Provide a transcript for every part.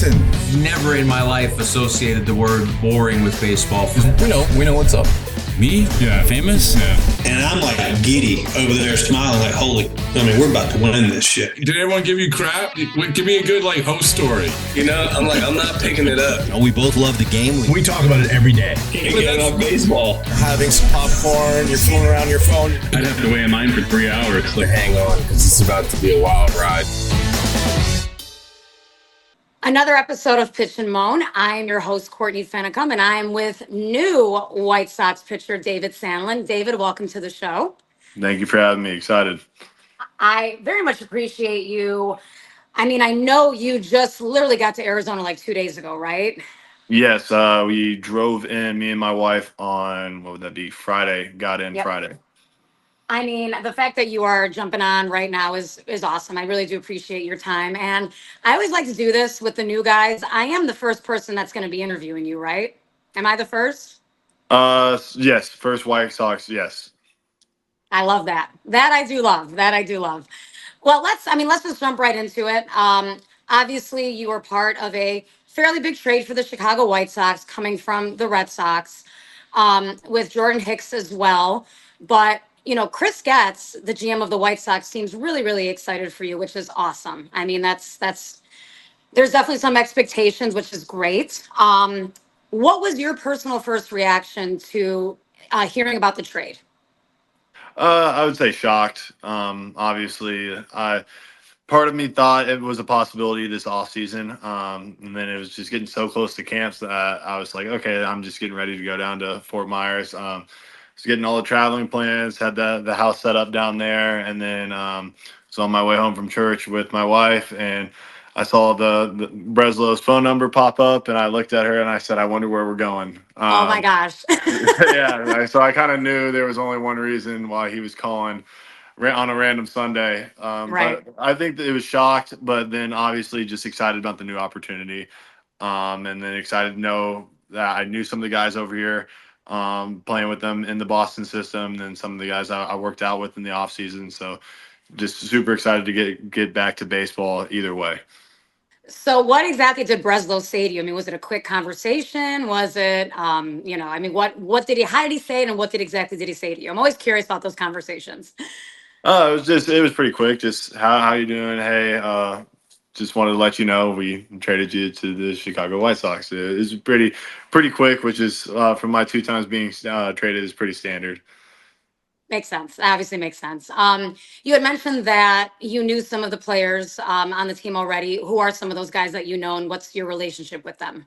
listen. Never in my life associated the word boring with baseball. We know what's up. Me? Yeah. Famous? Yeah. And I'm like giddy over there smiling like, we're about to win this shit. Did everyone give you crap? Give me a good host story. I'm not picking it up. We both love the game. We talk about it every day. Getting on baseball. Having some popcorn, you're fooling around your phone. I'd have to wait in line for 3 hours. Hang on, because it's about to be a wild ride. Another episode of Pitch and Moan. I'm your host, Courtney Finnicum, and I'm with new White Sox pitcher, David Sandlin. David, welcome to the show. Thank you for having me. Excited. I very much appreciate you. I know you just literally got to Arizona like 2 days ago, right? Yes, we drove in, me and my wife, on, what would that be, Friday, got in Friday. The fact that you are jumping on right now is awesome. I really do appreciate your time. And I always like to do this with the new guys. I am the first person that's going to be interviewing you, right? Am I the first? Yes, first White Sox, yes. I love that. That I do love. Well, let's just jump right into it. Obviously, you were part of a fairly big trade for the Chicago White Sox coming from the Red Sox, with Jordan Hicks as well. But Chris Getz, the GM of the White Sox, seems really, really excited for you, which is awesome. There's definitely some expectations, which is great. What was your personal first reaction to hearing about the trade? I would say shocked. Obviously, part of me thought it was a possibility this offseason. And then it was just getting so close to camps that I was like, okay, I'm just getting ready to go down to Fort Myers. Was getting all the traveling plans, had the house set up down there, and then was on my way home from church with my wife, and I saw the Breslow's phone number pop up, and I looked at her and I said, I wonder where we're going. Oh my gosh. Yeah, so I kind of knew there was only one reason why he was calling on a random Sunday. Right. But I think that it was shocked, but then obviously just excited about the new opportunity, and then excited to know that I knew some of the guys over here, playing with them in the Boston system, and some of the guys I worked out with in the off season. So just super excited to get back to baseball either way. So what exactly did Breslow say to you? Was it a quick conversation? Was it, what did how did he say it, and what exactly did he say to you? I'm always curious about those conversations. It was pretty quick. Just how you doing? Hey, just wanted to let you know we traded you to the Chicago White Sox. It was pretty quick, which is from my 2 times being traded is pretty standard. Makes sense. Obviously makes sense. You had mentioned that you knew some of the players on the team already. Who are some of those guys that you know, and what's your relationship with them?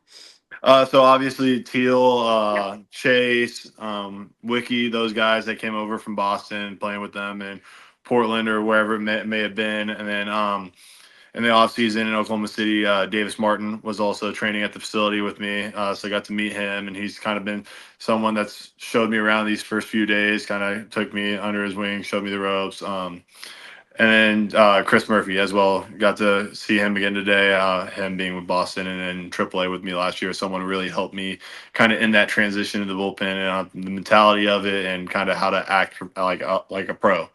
So obviously Teal, Chase, Wiki, those guys that came over from Boston, playing with them in Portland or wherever it may have been, and then in the offseason in Oklahoma City, Davis Martin was also training at the facility with me. So I got to meet him, and he's kind of been someone that's showed me around these first few days, kind of took me under his wing, showed me the ropes. And then Chris Murphy as well. Got to see him again today, him being with Boston and then AAA with me last year. Someone really helped me kind of in that transition to the bullpen and the mentality of it and kind of how to act like a pro.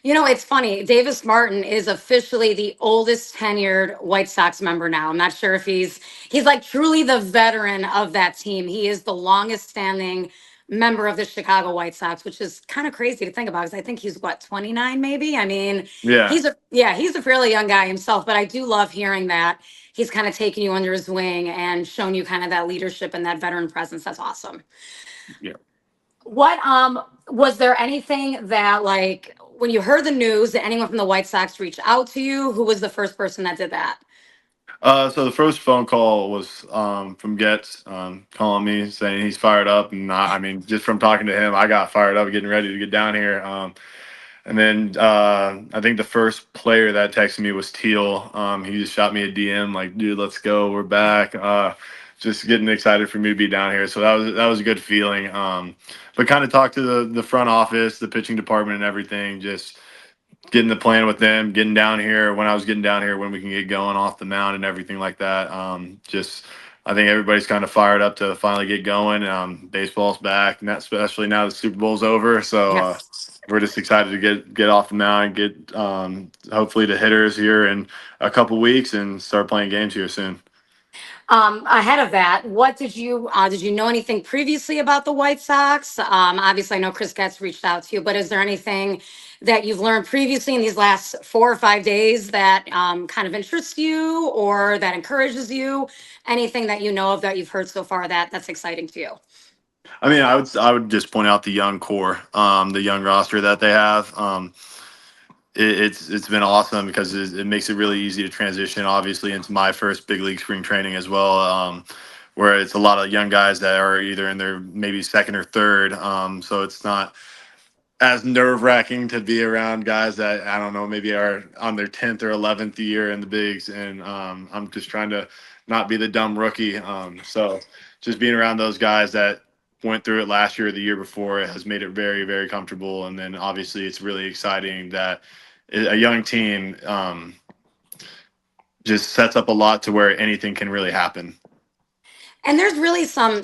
It's funny. Davis Martin is officially the oldest tenured White Sox member now. I'm not sure if he's like truly the veteran of that team. He is the longest standing member of the Chicago White Sox, which is kind of crazy to think about, because I think he's 29 maybe. Yeah. He's a fairly young guy himself, but I do love hearing that he's kind of taken you under his wing and shown you kind of that leadership and that veteran presence. That's awesome. Yeah. What was there anything that, like, when you heard the news, did anyone from the White Sox reach out to you? Who was the first person that did that? So the first phone call was from Getz, calling me saying he's fired up, and just from talking to him, I got fired up, getting ready to get down here. And then I think the first player that texted me was Teal. He just shot me a DM like, "Dude, let's go, we're back." Just getting excited for me to be down here. So that was a good feeling. But kind of talked to the front office, the pitching department, and everything. Just getting the plan with them, getting down here when I was getting down here, when we can get going off the mound and everything like that. I think everybody's kind of fired up to finally get going. Baseball's back, and especially now the Super Bowl's over. So Yes. we're just excited to get off the mound, get hopefully the hitters here in a couple weeks, and start playing games here soon. Ahead of that, what did you know anything previously about the White Sox? Obviously, I know Chris Getz reached out to you, but is there anything that you've learned previously in these last 4 or 5 days that kind of interests you or that encourages you? Anything that you know of that you've heard so far that's exciting to you? I mean, I would just point out the young core, the young roster that they have. It's been awesome because it makes it really easy to transition, obviously, into my first big league spring training as well, where it's a lot of young guys that are either in their maybe second or third. So it's not as nerve wracking to be around guys that I don't know maybe are on their 10th or 11th year in the bigs, and I'm just trying to not be the dumb rookie. So just being around those guys that went through it last year or the year before has made it very, very comfortable. And then obviously it's really exciting that a young team just sets up a lot to where anything can really happen. And there's really some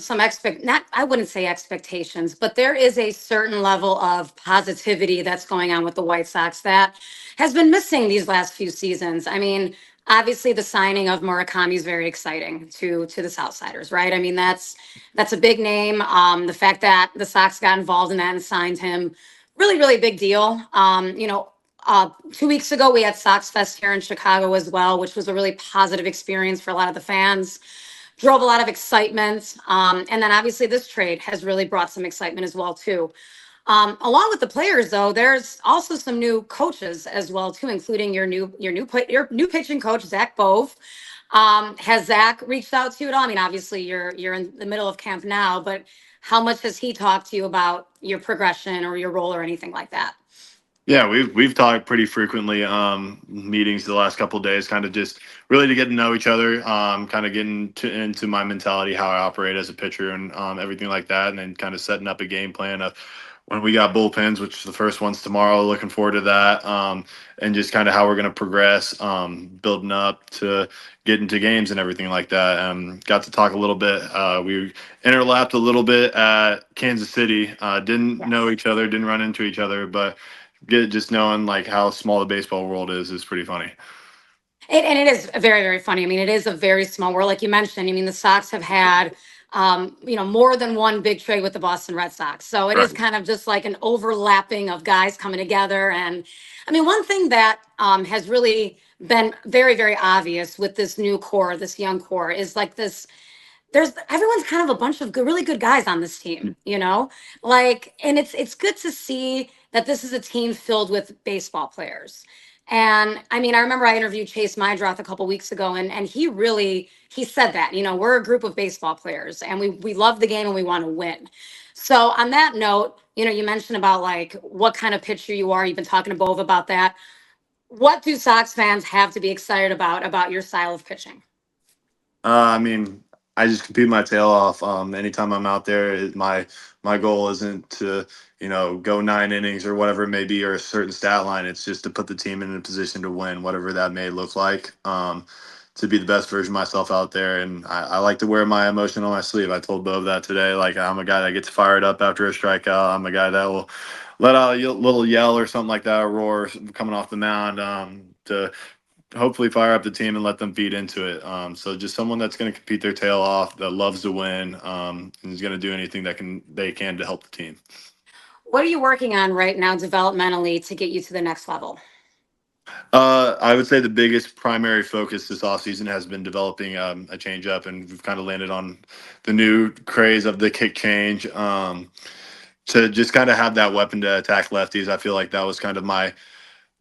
not I wouldn't say expectations, but there is a certain level of positivity that's going on with the White Sox that has been missing these last few seasons. I mean, obviously the signing of Murakami is very exciting to the Southsiders, right? I mean, that's a big name. The fact that the Sox got involved in that and signed him, really, really big deal. 2 weeks ago we had Sox Fest here in Chicago as well, which was a really positive experience for a lot of the fans, drove a lot of excitement. And then obviously this trade has really brought some excitement as well too. Along with the players, though, there's also some new coaches as well too, including your new pitching coach Zach Bove. Has Zach reached out to you at all? I mean, obviously you're in the middle of camp now, but how much has he talked to you about your progression or your role or anything like that? Yeah, we've talked pretty frequently, meetings the last couple of days, kind of just really to get to know each other, kind of getting into my mentality, how I operate as a pitcher, and everything like that, and then kind of setting up a game plan of when we got bullpens, which the first one's tomorrow. Looking forward to that, and just kind of how we're going to progress, building up to get into games and everything like that. Got to talk a little bit. We interlapped a little bit at Kansas City. Didn't know each other, didn't run into each other, but just knowing like how small the baseball world is pretty funny. And it is very, very funny. I mean, it is a very small world, like you mentioned. I mean, the Sox have had, more than one big trade with the Boston Red Sox. So it is Right. kind of just like an overlapping of guys coming together. And I mean, one thing that has really been very, very obvious with this new core, this young core, is like this. There's everyone's kind of a bunch of good, really good guys on this team, like, and it's good to see that this is a team filled with baseball players. And I mean, I remember I interviewed Chase Mydroth a couple weeks ago, and he said that, we're a group of baseball players and we love the game and we want to win. So on that note, you mentioned about like what kind of pitcher you are. You've been talking to Bove about that. What do Sox fans have to be excited about your style of pitching? I mean, I just compete my tail off. Anytime I'm out there, my goal isn't to go 9 innings or whatever it may be, or a certain stat line. It's just to put the team in a position to win, whatever that may look like. To be the best version of myself out there, and I like to wear my emotion on my sleeve. I told Bo that today. Like, I'm a guy that gets fired up after a strikeout. I'm a guy that will let out a little yell or something like that, a roar coming off the mound, to hopefully fire up the team and let them feed into it. So just someone that's going to compete their tail off, that loves to win, and is going to do anything they can to help the team. What are you working on right now developmentally to get you to the next level? I would say the biggest primary focus this offseason has been developing a changeup, and we've kind of landed on the new craze of the kick change, to just kind of have that weapon to attack lefties. I feel like that was kind of my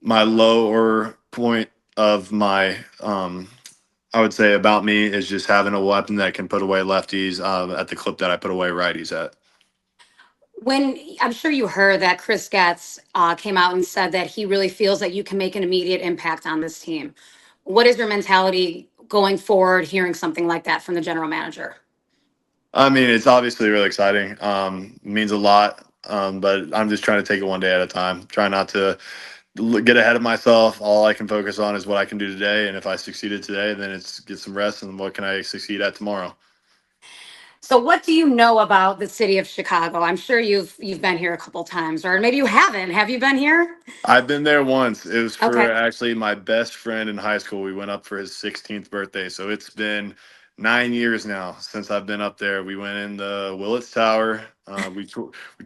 lower point of my I would say about me, is just having a weapon that can put away lefties at the clip that I put away righties at. When I'm sure you heard that Chris Getz came out and said that he really feels that you can make an immediate impact on this team. What is your mentality going forward, hearing something like that from the general manager? I mean, it's obviously really exciting. Means a lot, but I'm just trying to take it one day at a time. Try not to get ahead of myself. All I can focus on is what I can do today, and if I succeeded today, then it's get some rest, and what can I succeed at tomorrow. So what do you know about the city of Chicago? I'm sure you've been here a couple times, or maybe you haven't. Have you been here? I've been there once. It was for Okay. actually my best friend in high school. We went up for his 16th birthday. So it's been 9 years now since I've been up there. We went in the Willits Tower. We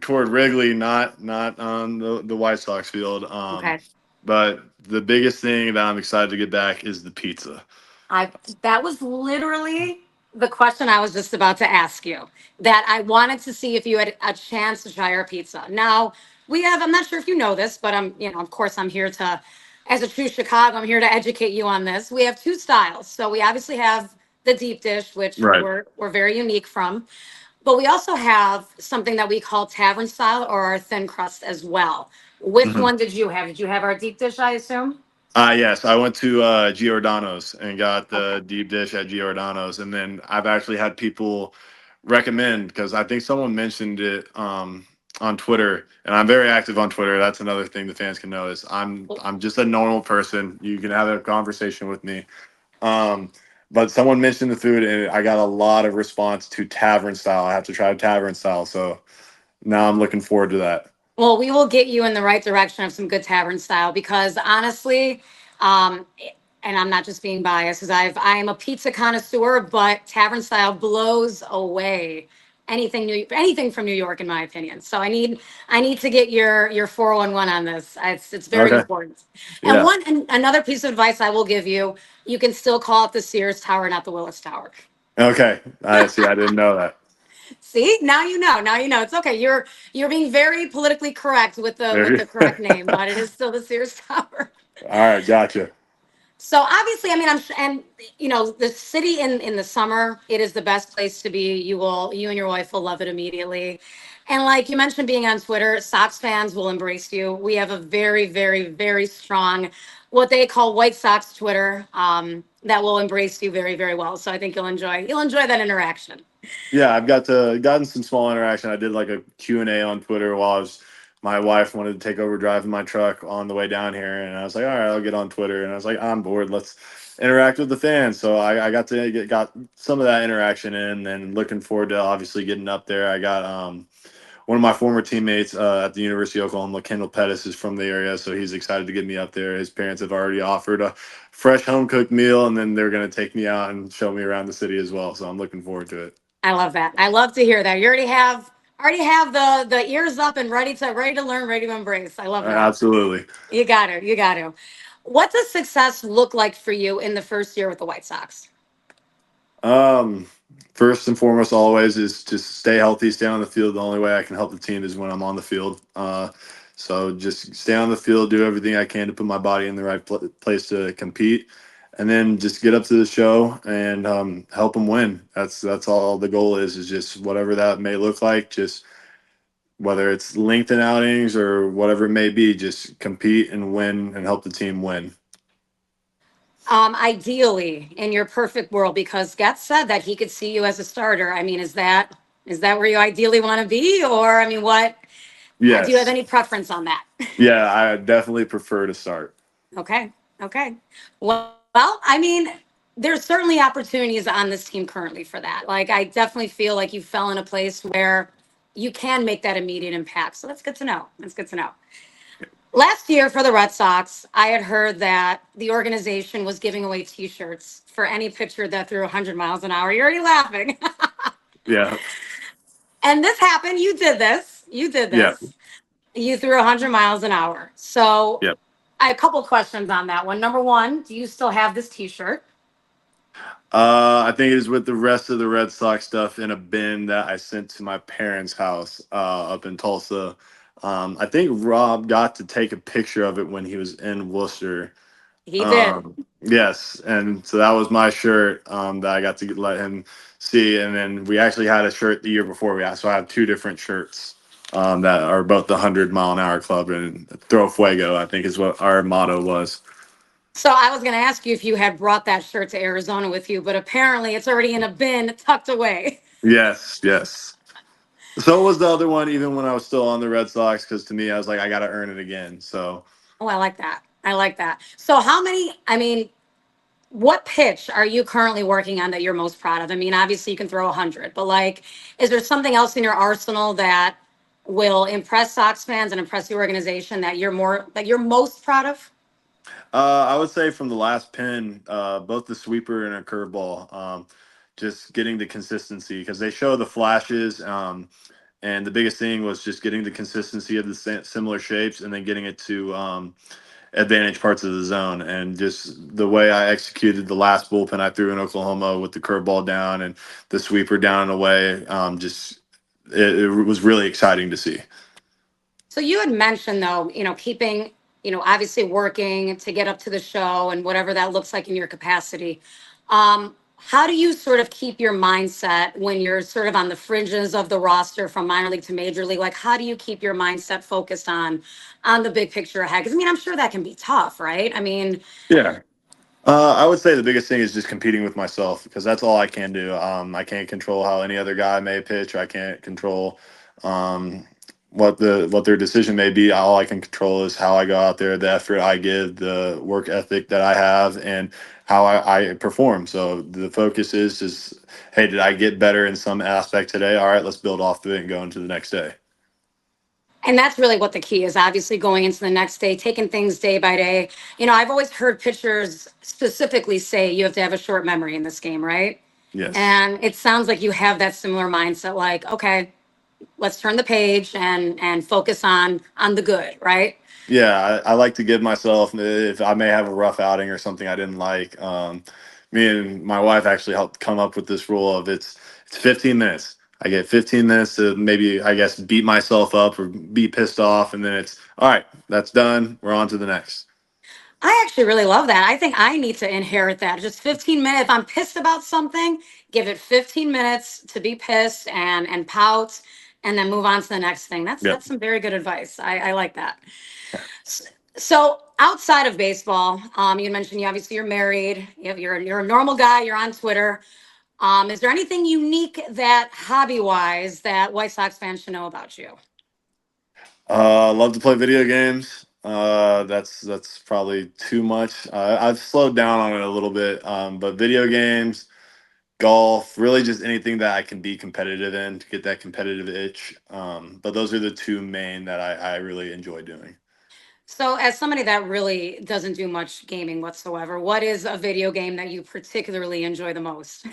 toured Wrigley, not on the White Sox field. Okay. But the biggest thing that I'm excited to get back is the pizza. I That was literally the question I was just about to ask you. That I wanted to see if you had a chance to try our pizza. Now, I'm not sure if you know this, but of course I'm here to, as a true Chicago, I'm here to educate you on this. We have two styles. So we obviously have the deep dish, which Right. we're very unique from. But we also have something that we call tavern style or our thin crust as well. Which Mhm. one did you have? Did you have our deep dish, I assume? Yes, I went to Giordano's and got Okay. the deep dish at Giordano's, and then I've actually had people recommend because I think someone mentioned it on Twitter, and I'm very active on Twitter. That's another thing the fans can know is I'm just a normal person. You can have a conversation with me. Um, but someone mentioned the food, and I got a lot of response to tavern style. I have to try tavern style, so now I'm looking forward to that. Well, we will get you in the right direction of some good tavern style because honestly, um, and I'm not just being biased because I am a pizza connoisseur, but tavern style blows away anything from New York in my opinion. So I need to get your 411 on this. It's very Okay. important. Yeah. And another piece of advice I will give you, you can still call it the Sears Tower, not the Willis Tower. Okay. I see. I didn't know that. See, now you know. Now you know. It's okay. You're being very politically correct with the correct name, but it is still the Sears Tower. All right. Gotcha. So obviously, I mean, and the city in the summer, it is the best place to be. You and your wife will love it immediately. And like you mentioned, being on Twitter, Sox fans will embrace you. We have a very, very, very strong, what they call White Sox Twitter, that will embrace you very, very well. So I think you'll enjoy that interaction. Yeah, I've gotten some small interaction. I did like a Q&A on Twitter while my wife wanted to take over driving my truck on the way down here, and I was like, all right, I'll get on Twitter, and I was like, I'm bored. Let's interact with the fans. So I got to got some of that interaction in, and looking forward to obviously getting up there. I got one of my former teammates at the University of Oklahoma, Kendall Pettis, is from the area, so he's excited to get me up there. His parents have already offered a fresh home cooked meal, and then they're going to take me out and show me around the city as well. So I'm looking forward to it. I love that. I love to hear that. You already have the ears up and ready to learn, ready to embrace. I love that. Absolutely. You got to. You got to. What does success look like for you in the first year with the White Sox? Um, First and foremost, always is to stay healthy, stay on the field. The only way I can help the team is when I'm on the field. So just stay on the field, do everything I can to put my body in the right place to compete, and then just get up to the show and help them win. That's all the goal is just whatever that may look like. Just whether it's lengthen outings or whatever it may be, just compete and win and help the team win. Ideally, in your perfect world, because Getz said that he could see you as a starter. I mean, is that where you ideally want to be, or I mean, what? Do you have Yes. any preference on that? Yeah, I definitely prefer to start. Okay. Okay. Well, I mean, there's certainly opportunities on this team currently for that. Like, I definitely feel like you fell in a place where you can make that immediate impact. So that's good to know. That's good to know. Last year for the Red Sox, I had heard that the organization was giving away T-shirts for any pitcher that threw 100 miles an hour. You're already laughing. Yeah. And this happened. You did this. You did Yeah. this. You threw 100 miles an hour. So Yeah. I have a couple questions on that one. Number one, do you still have this T-shirt? I think it is with the rest of the Red Sox stuff in a bin that I sent to my parents' house up in Tulsa. I think Rob got to take a picture of it when he was in Worcester. He did. Yes, and so that was my shirt that I got to let him see. And then we actually had a shirt the year before so I have two different shirts that are both the 100-mile-an-hour club, and Throw Fuego, I think is what our motto was. So I was going to ask you if you had brought that shirt to Arizona with you, but apparently it's already in a bin tucked away. Yes, yes. So was the other one, even when I was still on the Red Sox, because to me, I was like, I got to earn it again. So Oh, I like that. I like that. So how many, I mean, what pitch are you currently working on that you're most proud of? I mean, obviously you can throw 100, but like, is there something else in your arsenal that will impress Sox fans and impress the organization that you're most proud of? I would say from the last pin, both the sweeper and a curveball, just getting the consistency because they show the flashes. And the biggest thing was just getting the consistency of the similar shapes and then getting it to advantage parts of the zone. And just the way I executed the last bullpen I threw in Oklahoma with the curveball down and the sweeper down and away, it was really exciting to see. So you had mentioned though, keeping, obviously working to get up to the show and whatever that looks like in your capacity. How do you sort of keep your mindset when you're sort of on the fringes of the roster from minor league to major league? Like, how do you keep your mindset focused on the big picture ahead? Because I mean, I'm sure that can be tough, right? I mean, Yeah. I would say the biggest thing is just competing with myself because that's all I can do. I can't control how any other guy may pitch. I can't control what their decision may be. All I can control is how I go out there, the effort I give, the work ethic that I have, and how I perform. So the focus is just, hey, did I get better in some aspect today? All right, let's build off of it and go into the next day. and that's really what the key is, obviously going into the next day, taking things day by day. I've always heard pitchers specifically say you have to have a short memory in this game, right? Yes. And it sounds like you have that similar mindset, like, okay, let's turn the page and focus on the good, right? Yeah, I like to give myself if I may have a rough outing or something I didn't like. Me and my wife actually helped come up with this rule of it's 15 minutes. I get 15 minutes to maybe I guess beat myself up or be pissed off, and then it's all right. That's done. We're on to the next. I actually really love that. I think I need to inherit that. Just 15 minutes. If I'm pissed about something, give it 15 minutes to be pissed and pout and then move on to the next thing. That's some very good advice. I like that. So outside of baseball, you mentioned you're married, you're a normal guy, you're on Twitter. Is there anything unique that hobby wise that White Sox fans should know about you? Love to play video games. That's probably too much. I've slowed down on it a little bit. But video games, golf, really just anything that I can be competitive in to get that competitive itch. But those are the two main that I really enjoy doing. So, as somebody that really doesn't do much gaming whatsoever, what is a video game that you particularly enjoy the most?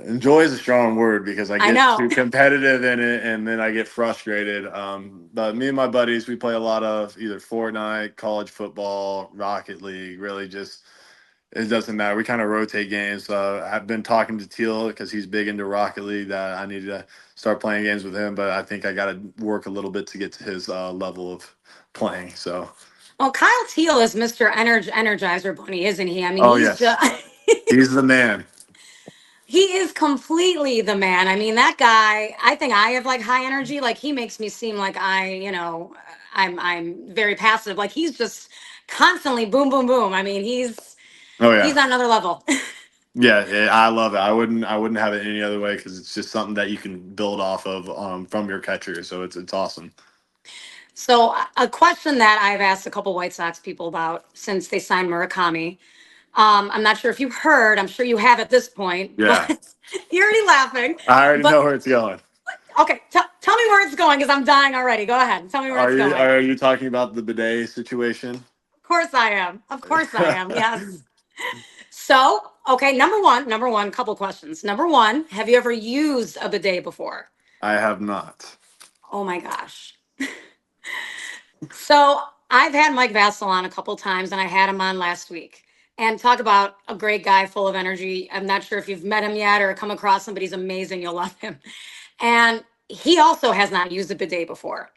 Enjoy is a strong word because I I get know. too competitive in it and then I get frustrated. But me and my buddies, we play a lot of either Fortnite, college football, Rocket League. Really, just it doesn't matter. We kind of rotate games. I've been talking to Teal because he's big into Rocket League that I need to start playing games with him. But I think I got to work a little bit to get to his level of playing. So. Well, Kyle Teal is Mr. Energizer Bunny, isn't he? I mean, Oh he's yes, just he's the man. he is completely the man. I mean, that guy, I think I have like high energy. Like he makes me seem like I'm very passive. Like he's just constantly boom, boom, boom. I mean, Oh he's yeah. on another level. Yeah, I love it. I wouldn't have it any other way because it's just something that you can build off of from your catcher. So it's awesome. So a question that I've asked a couple White Sox people about since they signed Murakami. I'm not sure if you've heard. I'm sure you have at this point. Yeah, But you're already laughing. I already But know where it's going. okay, tell me where it's going because I'm dying already. Go ahead. Tell me where it's going. Are you talking about the bidet situation? Of course I am. Of course I am. Yes. So, okay, number one, couple questions. Number one, have you ever used a bidet before? I have not. Oh my gosh. So I've had Mike Vassell on a couple times and I had him on last week. And talk about a great guy full of energy. I'm not sure if you've met him yet or come across him, but he's amazing. You'll love him. And he also has not used a bidet before.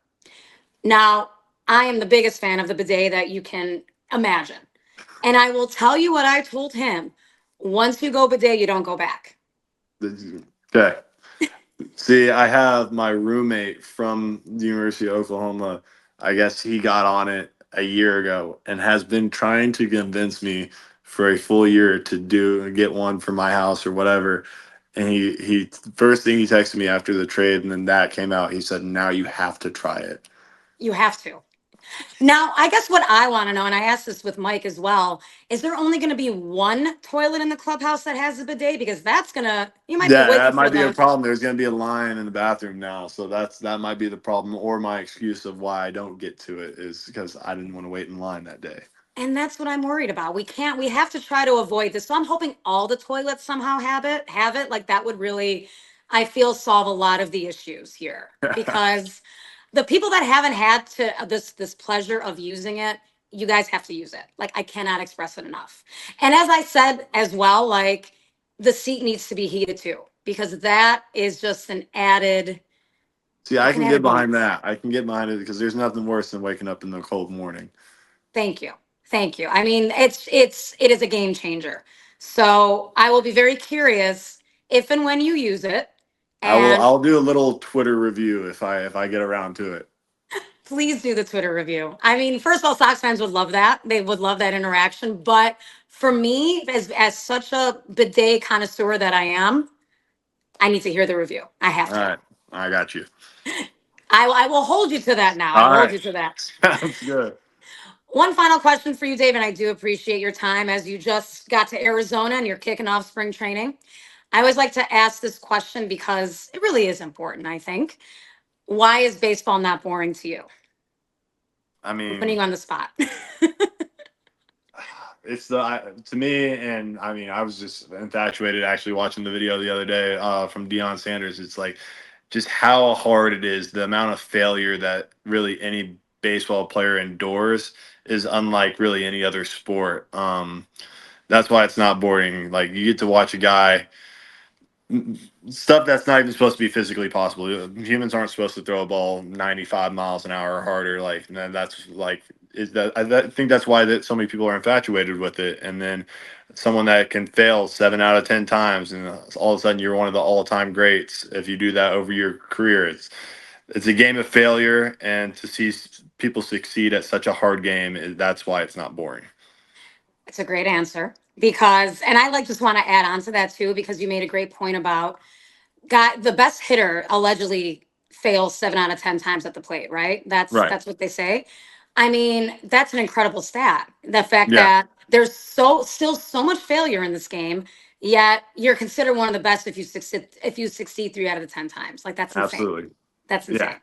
Now, I am the biggest fan of the bidet that you can imagine. And I will tell you what I told him. Once you go bidet, you don't go back. Okay. See, I have my roommate from the University of Oklahoma. I guess he got on it a year ago and has been trying to convince me for a full year to get one for my house or whatever. And he first thing he texted me after the trade and then that came out, he said, now you have to try it. You have to. Now, I guess what I want to know, and I asked this with Mike as well, is there only going to be one toilet in the clubhouse that has a bidet? Because that's gonna, you might be Yeah, waiting that for might be a the. problem. There's going to be a line in the bathroom now, so that might be the problem, or my excuse of why I don't get to it is because I didn't want to wait in line that day. And that's what I'm worried about. We have to try to avoid this. So I'm hoping all the toilets somehow have it. Like that would really, I feel, solve a lot of the issues here. Because the people that haven't had to this pleasure of using it, you guys have to use it. Like I cannot express it enough. And as I said as well, like the seat needs to be heated too, because that is just an added, See, I it's an can get added behind bonus. that. I can get behind it because there's nothing worse than waking up in the cold morning. Thank you. Thank you. I mean, it is a game changer. So I will be very curious if and when you use it. And I'll do a little Twitter review if I get around to it. please do the Twitter review. I mean, first of all, Sox fans would love that. They would love that interaction. But for me, as such a bidet connoisseur that I am, I need to hear the review. I have All to. right, I got you. I will hold you to that now. I All will hold right, you to that. sounds good. One final question for you, Dave, and I do appreciate your time as you just got to Arizona and you're kicking off spring training. I always like to ask this question because it really is important, I think. Why is baseball not boring to you? I I'm putting mean, you on the spot. it's to me, and I mean, I was just infatuated actually watching the video the other day from Deion Sanders. It's like just how hard it is, the amount of failure that really any baseball player endures is unlike really any other sport. That's why it's not boring. Like you get to watch a guy stuff that's not even supposed to be physically possible. Humans aren't supposed to throw a ball 95 miles an hour or harder. Like, and then that's like, is that I think that's why that so many people are infatuated with it. And then someone that can fail 7 out of 10 times, and all of a sudden you're one of the all-time greats. If you do that over your career, it's a game of failure, and to see people succeed at such a hard game, that's why it's not boring. It's a great answer because, and I like just want to add on to that too, because you made a great point about the best hitter allegedly fails 7 out of 10 times at the plate, right? Right. That's what they say. I mean, that's an incredible stat. The fact Yeah. that there's still so much failure in this game, yet you're considered one of the best if you succeed 3 out of the 10 times. Like that's insane. Absolutely. That's Yeah. insane.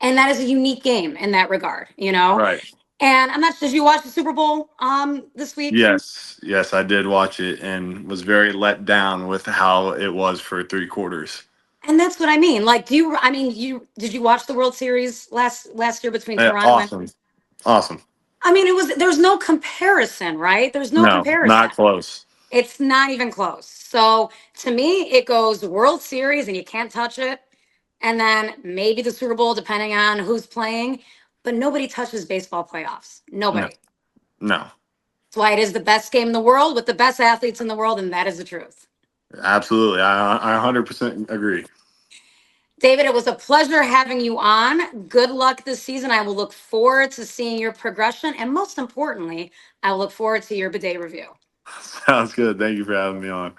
And that is a unique game in that regard, you know? Right. And I'm not, did you watch the Super Bowl this week? Yes, I did watch it and was very let down with how it was for 3 quarters. And that's what I mean. Like, did you watch the World Series last year between Toronto and Awesome. I mean, there's no comparison, right? There's no No, comparison. not close. It's not even close. So to me, it goes World Series and you can't touch it. And then maybe the Super Bowl, depending on who's playing. But nobody touches baseball playoffs. Nobody. No, That's why it is the best game in the world with the best athletes in the world. And that is the truth. absolutely. I 100% agree. David, it was a pleasure having you on. Good luck this season. I will look forward to seeing your progression. And most importantly, I will look forward to your bidet review. Sounds good. Thank you for having me on.